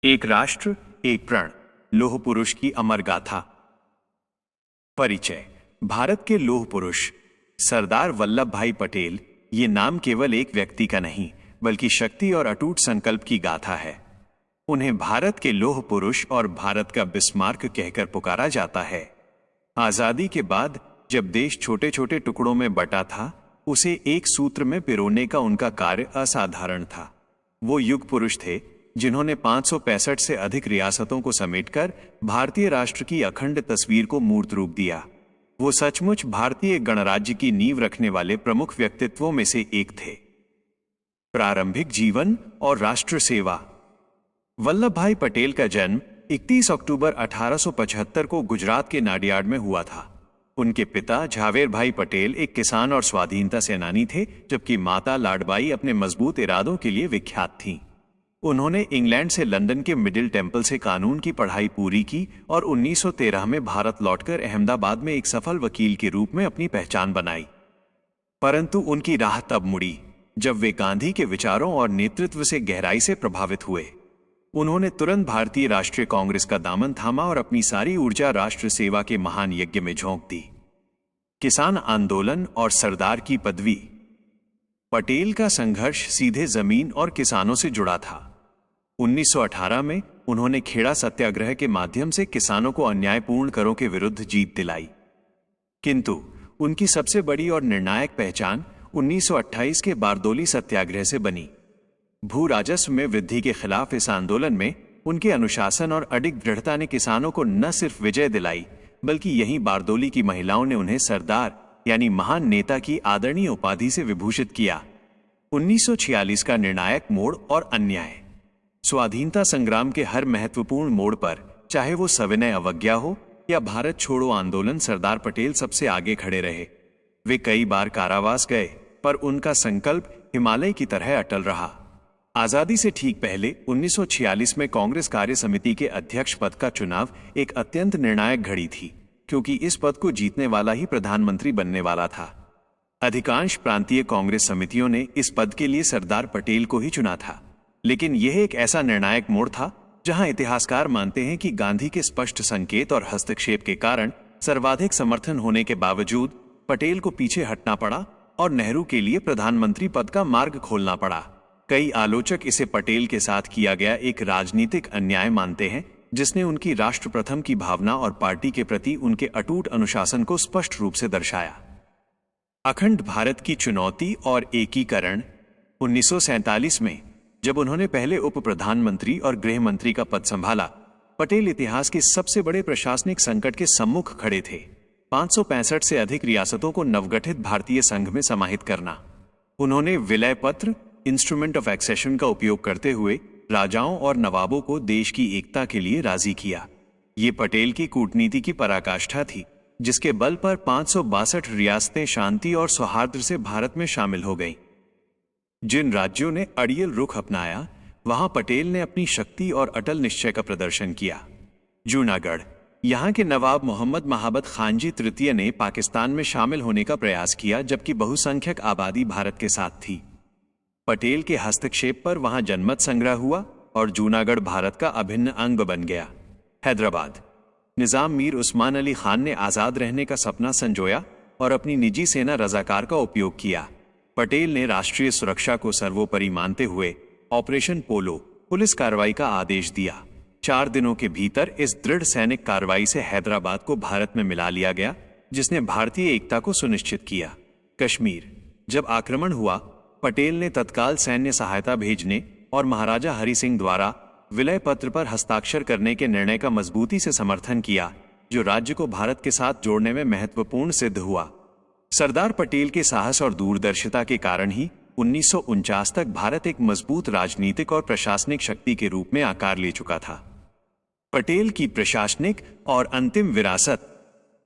एक राष्ट्र एक प्रण, लौह पुरुष की अमर गाथा। परिचय। भारत के लौह पुरुष सरदार वल्लभ भाई पटेल ये नाम केवल एक व्यक्ति का नहीं बल्कि शक्ति और अटूट संकल्प की गाथा है। उन्हें भारत के लौह पुरुष और भारत का बिस्मार्क कहकर पुकारा जाता है। आजादी के बाद जब देश छोटे छोटे टुकड़ों में बटा था, उसे एक सूत्र में पिरोने का उनका कार्य असाधारण था। वो युग पुरुष थे जिन्होंने 565 से अधिक रियासतों को समेटकर भारतीय राष्ट्र की अखंड तस्वीर को मूर्त रूप दिया। वो सचमुच भारतीय गणराज्य की नींव रखने वाले प्रमुख व्यक्तित्वों में से एक थे। प्रारंभिक जीवन और राष्ट्र सेवा। वल्लभ भाई पटेल का जन्म 31 अक्टूबर 1875 को गुजरात के नाडियाड में हुआ था। उनके पिता झावेर भाई पटेल एक किसान और स्वाधीनता सेनानी थे, जबकि माता लाडबाई अपने मजबूत इरादों के लिए विख्यात थीं। उन्होंने इंग्लैंड से लंदन के मिडिल टेम्पल से कानून की पढ़ाई पूरी की और 1913 में भारत लौटकर अहमदाबाद में एक सफल वकील के रूप में अपनी पहचान बनाई। परंतु उनकी राह तब मुड़ी जब वे गांधी के विचारों और नेतृत्व से गहराई से प्रभावित हुए। उन्होंने तुरंत भारतीय राष्ट्रीय कांग्रेस का दामन थामा और अपनी सारी ऊर्जा राष्ट्र सेवा के महान यज्ञ में झोंक दी। किसान आंदोलन और सरदार की पदवी। पटेल का संघर्ष सीधे जमीन और किसानों से जुड़ा था। 1918 में उन्होंने खेड़ा सत्याग्रह के माध्यम से किसानों को अन्यायपूर्ण करों के विरुद्ध जीत दिलाई। किंतु उनकी सबसे बड़ी और निर्णायक पहचान 1928 के बारदोली सत्याग्रह से बनी। भू राजस्व में वृद्धि के खिलाफ इस आंदोलन में उनके अनुशासन और अडिग दृढ़ता ने किसानों को न सिर्फ विजय दिलाई, बल्कि यहीं बारदोली की महिलाओं ने उन्हें सरदार यानी महान नेता की आदरणीय उपाधि से विभूषित किया। 1946 का निर्णायक मोड़ और अन्याय। स्वाधीनता संग्राम के हर महत्वपूर्ण मोड़ पर, चाहे वो सविनय अवज्ञा हो या भारत छोड़ो आंदोलन, सरदार पटेल सबसे आगे खड़े रहे। वे कई बार कारावास गए, पर उनका संकल्प हिमालय की तरह अटल रहा। आजादी से ठीक पहले 1946 में कांग्रेस कार्य समिति के अध्यक्ष पद का चुनाव एक अत्यंत निर्णायक घड़ी थी, क्योंकि इस पद को जीतने वाला ही प्रधानमंत्री बनने वाला था। अधिकांश प्रांतीय कांग्रेस समितियों ने इस पद के लिए सरदार पटेल को ही चुना था, लेकिन यह एक ऐसा निर्णायक मोड़ था जहां इतिहासकार मानते हैं कि गांधी के स्पष्ट संकेत और हस्तक्षेप के कारण सर्वाधिक समर्थन होने के बावजूद पटेल को पीछे हटना पड़ा और नेहरू के लिए प्रधानमंत्री पद का मार्ग खोलना पड़ा। कई आलोचक इसे पटेल के साथ किया गया एक राजनीतिक अन्याय मानते हैं, जिसने उनकी राष्ट्र प्रथम की भावना और पार्टी के प्रति उनके अटूट अनुशासन को स्पष्ट रूप से दर्शाया। अखंड भारत की चुनौती और एकीकरण। 1947 में जब उन्होंने पहले उप प्रधानमंत्री और गृह मंत्री का पद संभाला, पटेल इतिहास के सबसे बड़े प्रशासनिक संकट के सम्मुख खड़े थे। 565 से अधिक रियासतों को नवगठित भारतीय संघ में समाहित करना। उन्होंने विलय पत्र, इंस्ट्रूमेंट ऑफ एक्सेशन का उपयोग करते हुए राजाओं और नवाबों को देश की एकता के लिए राजी किया। ये पटेल की कूटनीति की पराकाष्ठा थी, जिसके बल पर 562 रियासतें शांति और सौहार्द से भारत में शामिल हो गईं। जिन राज्यों ने अड़ियल रुख अपनाया, वहां पटेल ने अपनी शक्ति और अटल निश्चय का प्रदर्शन किया। जूनागढ़। यहाँ के नवाब मोहम्मद महाबत खानजी तृतीय ने पाकिस्तान में शामिल होने का प्रयास किया, जबकि बहुसंख्यक आबादी भारत के साथ थी। पटेल के हस्तक्षेप पर वहां जनमत संग्रह हुआ और जूनागढ़ भारत का अभिन्न अंग बन गया। हैदराबाद। निजाम मीर उस्मान अली खान ने आजाद रहने का सपना संजोया और अपनी निजी सेना रजाकार का उपयोग किया। पटेल ने राष्ट्रीय सुरक्षा को सर्वोपरि मानते हुए ऑपरेशन पोलो पुलिस कार्रवाई का आदेश दिया। 4 दिनों के भीतर इस दृढ़ सैनिक कार्रवाई से हैदराबाद को भारत में मिला लिया गया, जिसने भारतीय एकता को सुनिश्चित किया। कश्मीर। जब आक्रमण हुआ, पटेल ने तत्काल सैन्य सहायता भेजने और महाराजा हरि सिंह द्वारा विलय पत्र पर हस्ताक्षर करने के निर्णय का मजबूती से समर्थन किया, जो राज्य को भारत के साथ जोड़ने में महत्वपूर्ण सिद्ध हुआ। सरदार पटेल के साहस और दूरदर्शिता के कारण ही 1949 तक भारत एक मजबूत राजनीतिक और प्रशासनिक शक्ति के रूप में आकार ले चुका था। पटेल की प्रशासनिक और अंतिम विरासत।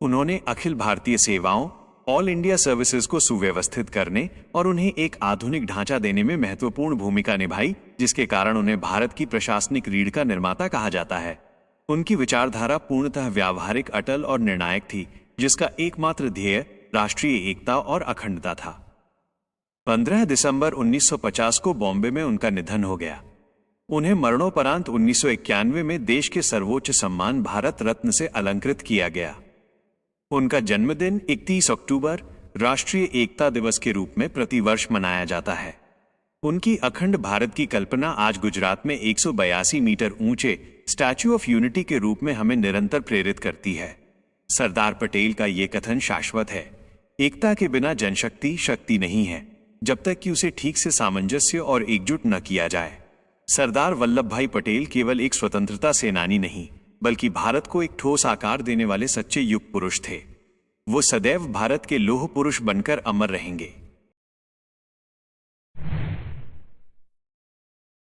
उन्होंने अखिल भारतीय सेवाओं, ऑल इंडिया सर्विसेज को सुव्यवस्थित करने और उन्हें एक आधुनिक ढांचा देने में महत्वपूर्ण भूमिका निभाई, जिसके कारण उन्हें भारत की प्रशासनिक रीढ़ का निर्माता कहा जाता है। उनकी विचारधारा पूर्णतः व्यावहारिक, अटल और निर्णायक थी, जिसका एकमात्र ध्येय राष्ट्रीय एकता और अखंडता था। 15 दिसंबर 1950 को बॉम्बे में उनका निधन हो गया। उन्हें मरणोपरांत 1991 में देश के सर्वोच्च सम्मान भारत रत्न से अलंकृत किया गया। उनका जन्मदिन 31 अक्टूबर राष्ट्रीय एकता दिवस के रूप में प्रतिवर्ष मनाया जाता है। उनकी अखंड भारत की कल्पना आज गुजरात में 182 मीटर ऊंचे स्टैच्यू ऑफ यूनिटी के रूप में हमें निरंतर प्रेरित करती है। सरदार पटेल का ये कथन शाश्वत है, एकता के बिना जनशक्ति शक्ति नहीं है, जब तक कि उसे ठीक से सामंजस्य और एकजुट न किया जाए। सरदार वल्लभ भाई पटेल केवल एक स्वतंत्रता सेनानी नहीं, बल्कि भारत को एक ठोस आकार देने वाले सच्चे युग पुरुष थे। वो सदैव भारत के लौह पुरुष बनकर अमर रहेंगे।